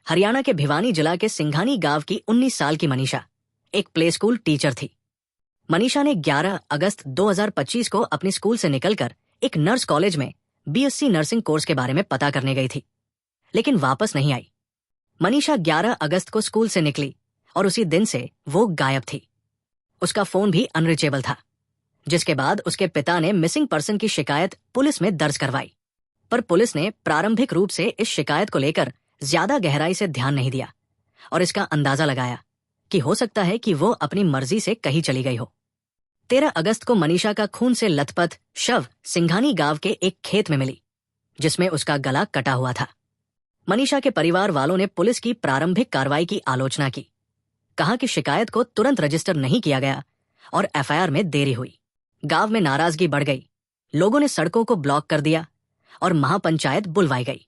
हरियाणा के भिवानी जिला के सिंघानी गांव की 19 साल की मनीषा एक प्ले स्कूल टीचर थी। मनीषा ने 11 अगस्त 2025 को अपनी स्कूल से निकलकर एक नर्स कॉलेज में बीएससी नर्सिंग कोर्स के बारे में पता करने गई थी, लेकिन वापस नहीं आई। मनीषा 11 अगस्त को स्कूल से निकली और उसी दिन से वो गायब थी। उसका फोन भी अनरीचेबल था, जिसके बाद उसके पिता ने मिसिंग पर्सन की शिकायत पुलिस में दर्ज करवाई। पर पुलिस ने प्रारंभिक रूप से इस शिकायत को लेकर ज्यादा गहराई से ध्यान नहीं दिया और इसका अंदाजा लगाया कि हो सकता है कि वो अपनी मर्जी से कहीं चली गई हो। 13 अगस्त को मनीषा का खून से लथपथ शव सिंघानी गांव के एक खेत में मिली, जिसमें उसका गला कटा हुआ था। मनीषा के परिवार वालों ने पुलिस की प्रारंभिक कार्रवाई की आलोचना की, कहा कि शिकायत को तुरंत रजिस्टर नहीं किया गया और एफआईआर में देरी हुई। गांव में नाराजगी बढ़ गई, लोगों ने सड़कों को ब्लॉक कर दिया और महापंचायत बुलवाई गई।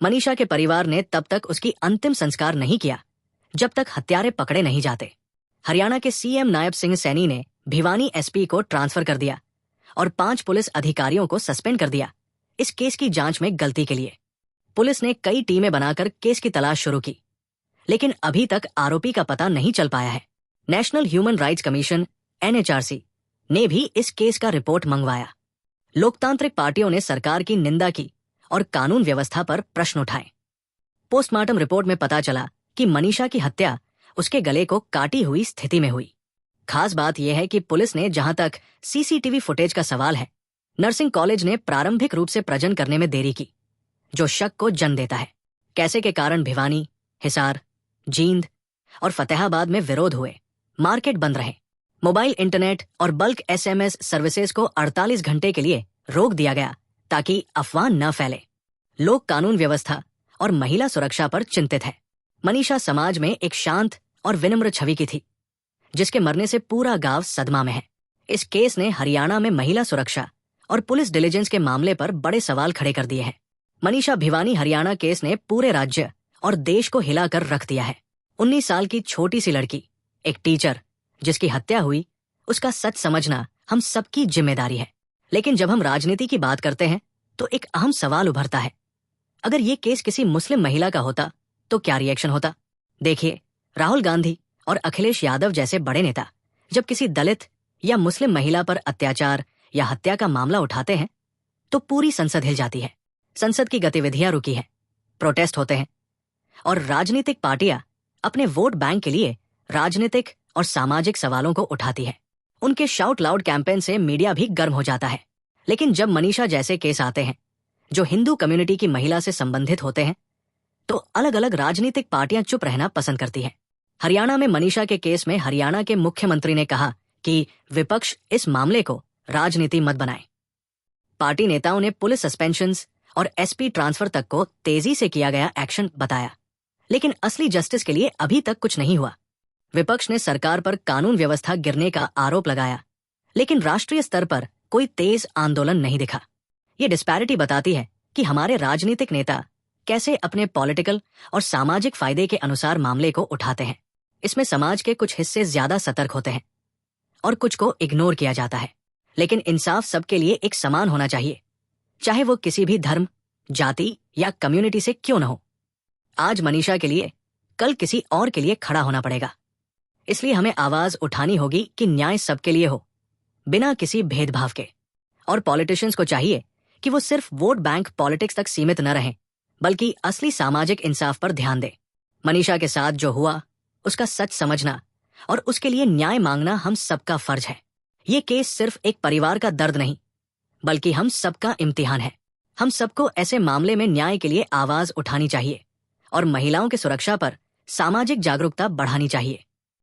मनीषा के परिवार ने तब तक उसकी अंतिम संस्कार नहीं किया जब तक हत्यारे पकड़े नहीं जाते। हरियाणा के सीएम नायब सिंह सैनी ने भिवानी एसपी को ट्रांसफर कर दिया और 5 पुलिस अधिकारियों को सस्पेंड कर दिया इस केस की जांच में गलती के लिए। पुलिस ने कई टीमें बनाकर केस की तलाश शुरू की, लेकिन अभी तक आरोपी का पता नहीं चल पाया है। National human rights commission NHRC ने भी इस केस का रिपोर्ट मंगवाया। लोकतांत्रिक पार्टियों ने सरकार की निंदा की और कानून व्यवस्था पर प्रश्न उठाए। पोस्टमार्टम रिपोर्ट में पता चला कि मनीषा की हत्या उसके गले को काटी हुई स्थिति में हुई। खास बात यह है कि पुलिस ने, जहां तक सीसीटीवी फुटेज का सवाल है, नर्सिंग कॉलेज ने प्रारंभिक रूप से प्रजनन करने में देरी की, जो शक को जन्म देता है। कैसे के कारण भिवानी, हिसार, जींद और फतेहाबाद में विरोध हुए, मार्केट बंद रहे, मोबाइल इंटरनेट और बल्क SMS सर्विसेज को 48 घंटे के लिए रोक दिया गया ताकि अफवाह न फैले। लोग कानून व्यवस्था और महिला सुरक्षा पर चिंतित है। मनीषा समाज में एक शांत और विनम्र छवि की थी, जिसके मरने से पूरा गांव सदमा में है। इस केस ने हरियाणा में महिला सुरक्षा और पुलिस डिलीजेंस के मामले पर बड़े सवाल खड़े कर दिए हैं। मनीषा भिवानी हरियाणा केस ने पूरे राज्य और देश को हिलाकर रख दिया है। 19 साल की छोटी सी लड़की, एक टीचर जिसकी हत्या हुई, उसका सच समझना हम सबकी जिम्मेदारी है। लेकिन जब हम राजनीति की बात करते हैं तो एक अहम सवाल उभरता है, अगर ये केस किसी मुस्लिम महिला का होता तो क्या रिएक्शन होता? देखिए, राहुल गांधी और अखिलेश यादव जैसे बड़े नेता जब किसी दलित या मुस्लिम महिला पर अत्याचार या हत्या का मामला उठाते हैं तो पूरी संसद हिल जाती है। संसद की गतिविधियां रुकी हैं, प्रोटेस्ट होते हैं और राजनीतिक पार्टियां अपने वोट बैंक के लिए राजनीतिक और सामाजिक सवालों को उठाती है। उनके शाउट लाउड कैंपेन से मीडिया भी गर्म हो जाता है। लेकिन जब मनीषा जैसे केस आते हैं जो हिंदू कम्युनिटी की महिला से संबंधित होते हैं, तो अलग अलग राजनीतिक पार्टियां चुप रहना पसंद करती हैं। हरियाणा में मनीषा के केस में हरियाणा के मुख्यमंत्री ने कहा कि विपक्ष इस मामले को राजनीति मत बनाए। पार्टी नेताओं ने पुलिस सस्पेंशंस और SP ट्रांसफर तक को तेजी से किया गया एक्शन बताया, लेकिन असली जस्टिस के लिए अभी तक कुछ नहीं हुआ। विपक्ष ने सरकार पर कानून व्यवस्था गिरने का आरोप लगाया, लेकिन राष्ट्रीय स्तर पर कोई तेज आंदोलन नहीं दिखा। ये डिस्पैरिटी बताती है कि हमारे राजनीतिक नेता कैसे अपने पॉलिटिकल और सामाजिक फायदे के अनुसार मामले को उठाते हैं। इसमें समाज के कुछ हिस्से ज्यादा सतर्क होते हैं और कुछ को इग्नोर किया जाता है। लेकिन इंसाफ सबके लिए एक समान होना चाहिए, चाहे वो किसी भी धर्म, जाति या कम्युनिटी से क्यों न हो। आज मनीषा के लिए कल किसी और के लिए खड़ा होना पड़ेगा। इसलिए हमें आवाज उठानी होगी कि न्याय सबके लिए हो, बिना किसी भेदभाव के। और पॉलिटिशियंस को चाहिए कि वो सिर्फ वोट बैंक पॉलिटिक्स तक सीमित न रहें, बल्कि असली सामाजिक इंसाफ पर ध्यान दें। मनीषा के साथ जो हुआ उसका सच समझना और उसके लिए न्याय मांगना हम सबका फर्ज है। ये केस सिर्फ एक परिवार का दर्द नहीं, बल्कि हम सबका इम्तिहान है। हम सबको ऐसे मामले में न्याय के लिए आवाज उठानी चाहिए और महिलाओं की सुरक्षा पर सामाजिक जागरूकता बढ़ानी चाहिए।